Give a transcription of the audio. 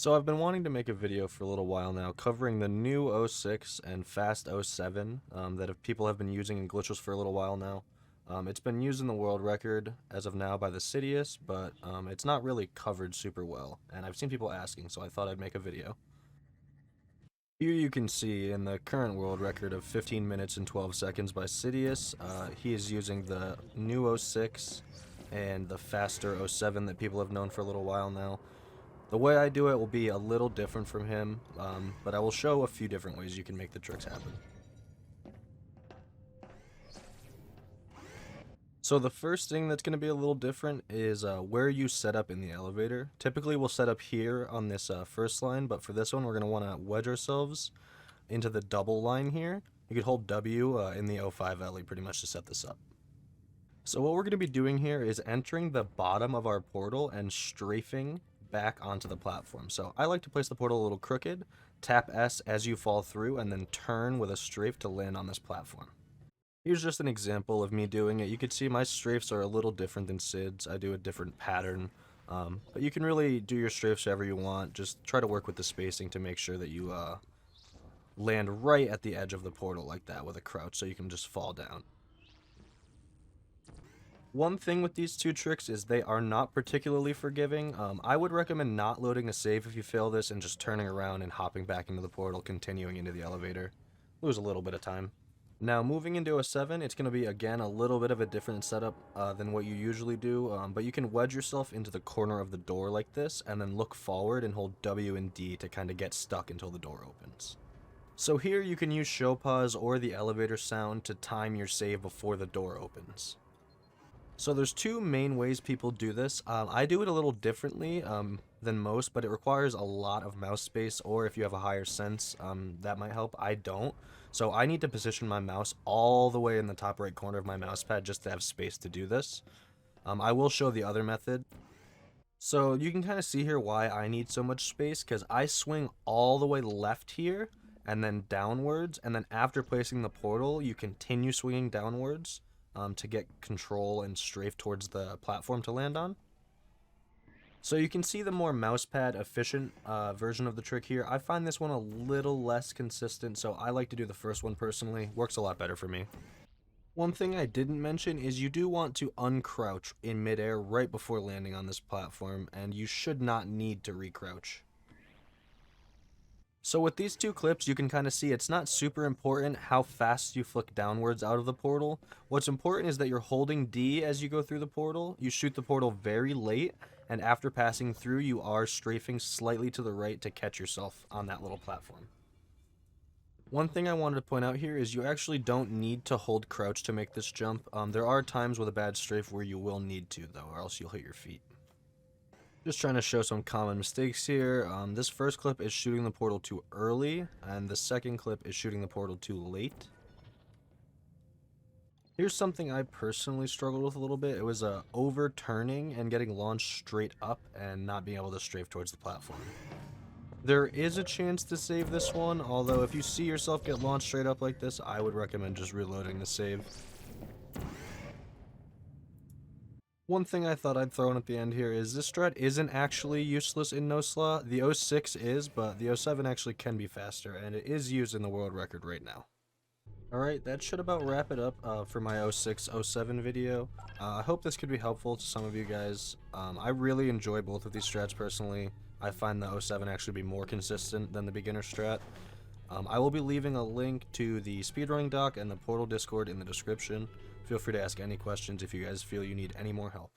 So I've been wanting to make a video for a little while now covering the new '06 and fast '07 people have been using in Glitchless for a little while now. It's been used in the world record as of now by the Sidious, but it's not really covered super well, and I've seen people asking, so I thought I'd make a video. Here you can see in the current world record of 15 minutes and 12 seconds by Sidious, he is using the new '06 and the faster '07 that people have known for a little while now. The way I do it will be a little different from him, but I will show a few different ways you can make the tricks happen. So the first thing that's going to be a little different is where you set up in the elevator. Typically we'll set up here on this first line, but for this one we're going to want to wedge ourselves into the double line here. You could hold W in the O5 alley pretty much to set this up. So what we're going to be doing here is entering the bottom of our portal and strafing back onto the platform. So I like to place the portal a little crooked, tap S as you fall through, and then turn with a strafe to land on this platform. Here's just an example of me doing it. You can see my strafes are a little different than Sid's. I do a different pattern, but you can really do your strafes however you want. Just try to work with the spacing to make sure that you land right at the edge of the portal like that with a crouch so you can just fall down. One thing with these two tricks is they are not particularly forgiving. I would recommend not loading a save if you fail this and just turning around and hopping back into the portal, continuing into the elevator. Lose a little bit of time. Now moving into a 7, it's going to be again a little bit of a different setup than what you usually do, but you can wedge yourself into the corner of the door like this and then look forward and hold W and D to kind of get stuck until the door opens. So here you can use show pause or the elevator sound to time your save before the door opens. So there's two main ways people do this. I do it a little differently than most, but it requires a lot of mouse space, or if you have a higher sense, that might help. I don't. So I need to position my mouse all the way in the top right corner of my mouse pad just to have space to do this. I will show the other method. So you can kind of see here why I need so much space, because I swing all the way left here and then downwards, and then after placing the portal, you continue swinging downwards to get control and strafe towards the platform to land on. So you can see the more mousepad efficient version of the trick here. I find this one a little less consistent, so I like to do the first one personally. Works a lot better for me. One thing I didn't mention is you do want to uncrouch in midair right before landing on this platform, and you should not need to recrouch. So with these two clips, you can kind of see it's not super important how fast you flick downwards out of the portal. What's important is that you're holding D as you go through the portal. You shoot the portal very late, and after passing through, you are strafing slightly to the right to catch yourself on that little platform. One thing I wanted to point out here is you actually don't need to hold crouch to make this jump. There are times with a bad strafe where you will need to, though, or else you'll hit your feet. Just trying to show some common mistakes here. This first clip is shooting the portal too early, and the second clip is shooting the portal too late. Here's something I personally struggled with a little bit. It was overturning and getting launched straight up and not being able to strafe towards the platform. There is a chance to save this one, although if you see yourself get launched straight up like this, I would recommend just reloading the save. One thing I thought I'd throw in at the end here is this strat isn't actually useless in nosla. The '06 is, but the '07 actually can be faster, and it is used in the world record right now. Alright, that should about wrap it up for my '06-'07 video. I hope this could be helpful to some of you guys. I really enjoy both of these strats personally. I find the '07 actually be more consistent than the beginner strat. I will be leaving a link to the speedrunning doc and the Portal Discord in the description. Feel free to ask any questions if you guys feel you need any more help.